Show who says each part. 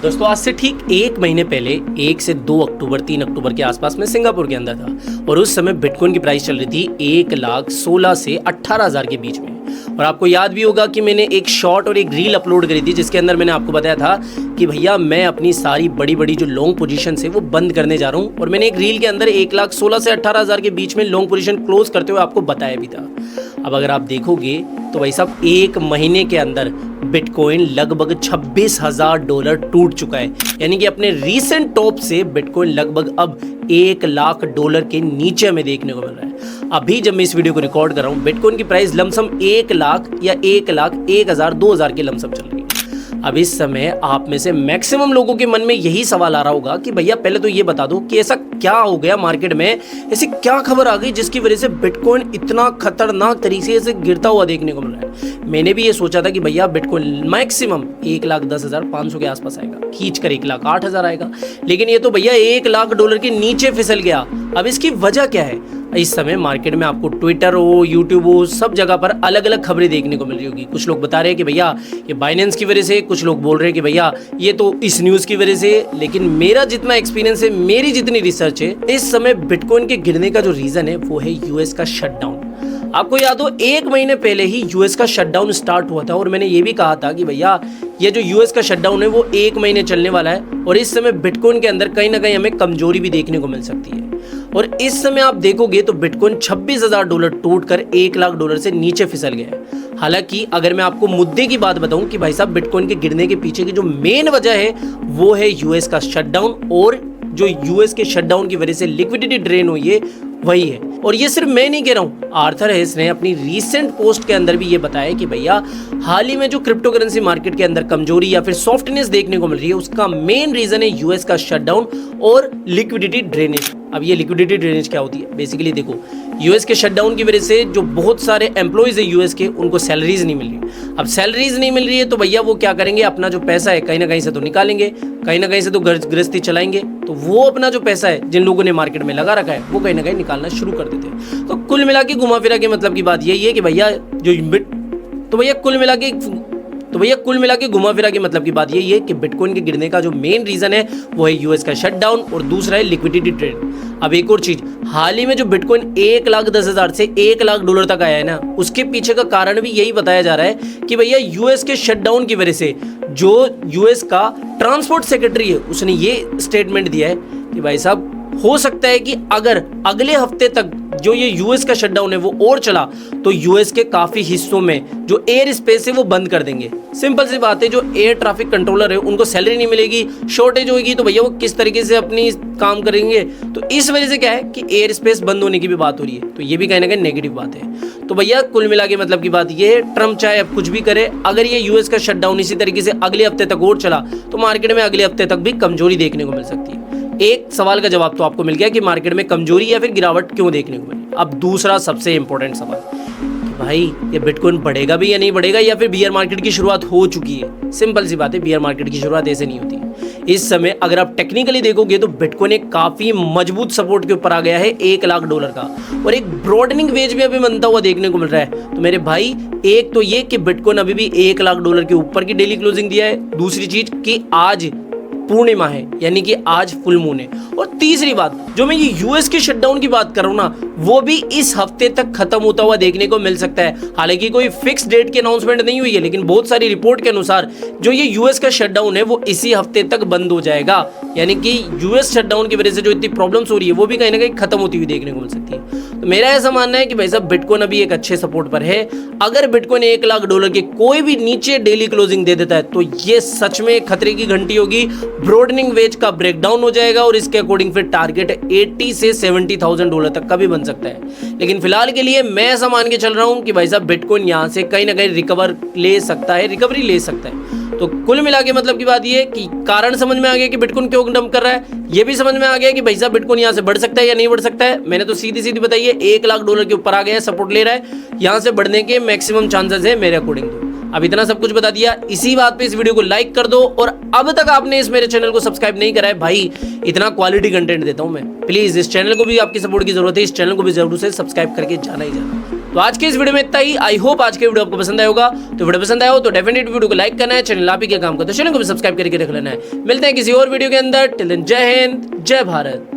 Speaker 1: दोस्तों आज से ठीक एक महीने पहले 1 से 2 अक्टूबर 3 अक्टूबर के आसपास मैं सिंगापुर के अंदर था और उस समय बिटकॉइन की प्राइस चल रही थी 1,16,000 से 18,000 के बीच में। और आपको याद भी होगा कि मैंने एक शॉर्ट और एक रील अपलोड करी थी जिसके अंदर मैंने आपको बताया था कि भैया मैं अपनी सारी बड़ी बड़ी जो लॉन्ग पोजीशन है वो बंद करने जा रहा हूँ। और मैंने एक रील के अंदर 1,16,000 से 18,000 के बीच में लॉन्ग पोजीशन क्लोज करते हुए आपको बताया भी था। अब अगर आप देखोगे तो भाई साहब एक महीने के अंदर बिटकॉइन लगभग $26,000 टूट चुका है, यानी कि अपने रीसेंट टॉप से बिटकॉइन लगभग अब $1,00,000 के नीचे हमें देखने को मिल रहा है। अभी जब मैं इस वीडियो को रिकॉर्ड कर रहा हूँ बिटकॉइन की प्राइस लमसम 1,00,000 या 1,00,000 1,000 2,000 के लमसम चल रही है। अब इस समय आप में से मैक्सिमम लोगों के मन में यही सवाल आ रहा होगा कि भैया पहले तो ये बता दो कि ऐसा क्या हो गया मार्केट में, ऐसी क्या खबर आ गई जिसकी वजह से बिटकॉइन इतना खतरनाक तरीके से गिरता हुआ देखने को मिल रहा है। मैंने भी ये सोचा था कि भैया बिटकॉइन मैक्सिमम 1,10,500 के आसपास आएगा, खींच कर 1,08,000 आएगा, लेकिन ये तो भैया $1,00,000 के नीचे फिसल गया। अब इसकी वजह क्या है? इस समय मार्केट में आपको ट्विटर हो, यूट्यूब हो, सब जगह पर अलग अलग खबरें देखने को मिल रही होगी। कुछ लोग बता रहे हैं कि भैया ये बाइनेंस की वजह से, कुछ लोग बोल रहे हैं कि भैया ये तो इस न्यूज़ की वजह से। लेकिन मेरा जितना एक्सपीरियंस है, मेरी जितनी रिसर्च है, इस समय बिटकॉइन के गिरने का जो रीज़न है वो है यूएस का शटडाउन। आपको याद हो एक महीने पहले ही यूएस का शटडाउन स्टार्ट हुआ था और मैंने ये भी कहा था कि भैया ये जो यूएस का शटडाउन है वो एक महीने चलने वाला है और इस समय बिटकॉइन के अंदर कहीं ना कहीं हमें कमजोरी भी देखने को मिल सकती है। और इस समय आप देखोगे तो बिटकॉइन $26,000 टूटकर $1,00,000 से नीचे फिसल गया है। हालांकि अगर मैं आपको मुद्दे की बात बताऊं कि भाई साहब बिटकॉइन के गिरने के पीछे की जो मेन वजह है वो है यूएस का शटडाउन, और जो यूएस के शटडाउन की वजह से लिक्विडिटी ड्रेन हुई है वही है। और ये सिर्फ मैं नहीं कह रहा हूँ, आर्थर हेस ने अपनी रीसेंट पोस्ट के अंदर भी ये बताया कि भैया हाल ही में जो क्रिप्टो करेंसी मार्केट के अंदर कमजोरी या फिर सॉफ्टनेस देखने को मिल रही है उसका मेन रीजन है यूएस का शटडाउन और लिक्विडिटी ड्रेनेज। अब ये लिक्विडिटी ड्रेनेज क्या होती है? बेसिकली देखो, यूएस के शटडाउन की वजह से जो बहुत सारे एम्प्लॉइज है यूएस के, उनको सैलरीज नहीं मिल रही। अब सैलरीज नहीं मिल रही है तो भैया वो क्या करेंगे, अपना जो पैसा है कहीं ना कहीं से तो निकालेंगे, कहीं ना कहीं से तो गृहस्थी चलाएंगे, तो वो अपना जो पैसा है जिन लोगों ने मार्केट में लगा रखा है वो कहीं ना कहीं निकालना शुरू कर देते हैं। तो कुल मिला के घुमा फिरा के मतलब की बात यही है कि भैया कुल मिला के घुमा फिरा के मतलब की बात यही है कि बिटकॉइन के गिरने का जो मेन रीजन है वो है यूएस का शटडाउन और दूसरा है लिक्विडिटी ट्रेड। अब एक और चीज, हाल ही में जो बिटकॉइन 1,10,000 से $1,00,000 तक आया है ना, उसके पीछे का कारण भी यही बताया जा रहा है कि भैया यूएस के शटडाउन की वजह से जो यूएस का ट्रांसपोर्ट सेक्रेटरी है उसने ये स्टेटमेंट दिया है कि भाई साहब हो सकता है कि अगर अगले हफ्ते तक जो ये यूएस का शटडाउन है वो और चला तो यूएस के काफी हिस्सों में जो एयर स्पेस है वो बंद कर देंगे। सिंपल सी बात है, जो एयर ट्रैफिक कंट्रोलर है उनको सैलरी नहीं मिलेगी, शॉर्टेज होगी, तो भैया वो किस तरीके से अपनी काम करेंगे। तो इस वजह से क्या है कि एयर स्पेस बंद होने की भी बात हो रही है, तो ये भी कहीं ना कहीं नेगेटिव बात है। तो भैया कुल मिला के मतलब की बात ये है, ट्रम्प चाहे अब कुछ भी करे, अगर ये यूएस का शटडाउन इसी तरीके से अगले हफ्ते तक और चला तो मार्केट में अगले हफ्ते तक भी कमजोरी देखने को मिल सकती है। एक सवाल का जवाब तो आपको मिल गया कि मार्केट में कमजोरी या फिर गिरावट क्यों देखने को मिली। अब दूसरा सबसे इंपॉर्टेंट सवाल कि भाई ये बिटकॉइन बढ़ेगा भी या नहीं बढ़ेगा, या फिर बियर मार्केट की शुरुआत हो चुकी है। सिंपल सी बात है, बियर मार्केट की शुरुआत ऐसे नहीं होती। इस समय अगर आप टेक्निकली देखोगे तो बिटकॉइन एक काफी मजबूत सपोर्ट के ऊपर आ गया है $1,00,000 का, और एक ब्रॉडनिंग वेज भी अभी बनता हुआ देखने को मिल रहा है। तो मेरे भाई एक तो ये कि बिटकॉइन अभी भी $1,00,000 के ऊपर की डेली क्लोजिंग दिया है, दूसरी चीज कि आज पूर्णिमा है यानी कि आज फुल मून है, और तीसरी बात जो मैं ये यूएस के शटडाउन की बात कर रहा हूं ना, वो भी इस हफ्ते तक खत्म होता हुआ देखने को मिल सकता है। हालांकि कोई फिक्स डेट की अनाउंसमेंट नहीं हुई है, लेकिन बहुत सारी रिपोर्ट के अनुसार जो ये यूएस का शटडाउन है वो इसी हफ्ते तक बंद हो जाएगा, यानी कि यूएस शटडाउन की वजह से जो इतनी प्रॉब्लम्स हो रही है वो भी कहीं ना कहीं खत्म होती हुई देखने को मिल सकती है। तो मेरा ऐसा मानना है कि भाई साहब बिटकॉइन अभी एक अच्छे सपोर्ट पर है। अगर बिटकॉइन $1,00,000 के कोई भी नीचे डेली क्लोजिंग दे देता है तो ये सच में खतरे की घंटी होगी, ब्रॉडनिंग वेज का ब्रेकडाउन हो जाएगा और इसके अकॉर्डिंग फिर टारगेट 80 से $70,000 तक का भी बन सकता है। लेकिन फिलहाल के लिए मैं ऐसा मान के चल रहा हूं कि भाई साहब बिटकॉइन यहां से कहीं ना कहीं रिकवरी ले सकता है। तो कुल मिला के मतलब की बात ये है कि कारण समझ में आ गया कि बिटकॉइन क्यों डंप कर रहा है, ये भी समझ में आ गया कि भाई साहब बिटकॉइन यहां से बढ़ सकता है या नहीं बढ़ सकता है। मैंने तो सीधी बताई है, $1,00,000 के ऊपर आ गया है, सपोर्ट ले रहा है, यहां से बढ़ने के मैक्सिमम चांसेस है मेरे अकॉर्डिंग। तो अब इतना सब कुछ बता दिया, इसी बात पे इस वीडियो को लाइक कर दो, और अब तक आपने इस मेरे चैनल को सब्सक्राइब नहीं करा है, भाई इतना क्वालिटी कंटेंट देता हूं मैं, प्लीज इस चैनल को भी आपकी सपोर्ट की जरूरत है, इस चैनल को भी जरूर से सब्सक्राइब करके जाना ही जाना। तो तो आज के इस वीडियो में इतना ही। आई होप आज के वीडियो आपको पसंद आया होगा। तो वीडियो पसंद आया हो तो डेफिनेटली वीडियो को लाइक करना है, चैनल आप ही के काम का तो चैनल को भी सब्सक्राइब करके रख लेना है। मिलते हैं किसी और वीडियो के अंदर। टिल देन जय हिंद, जय भारत।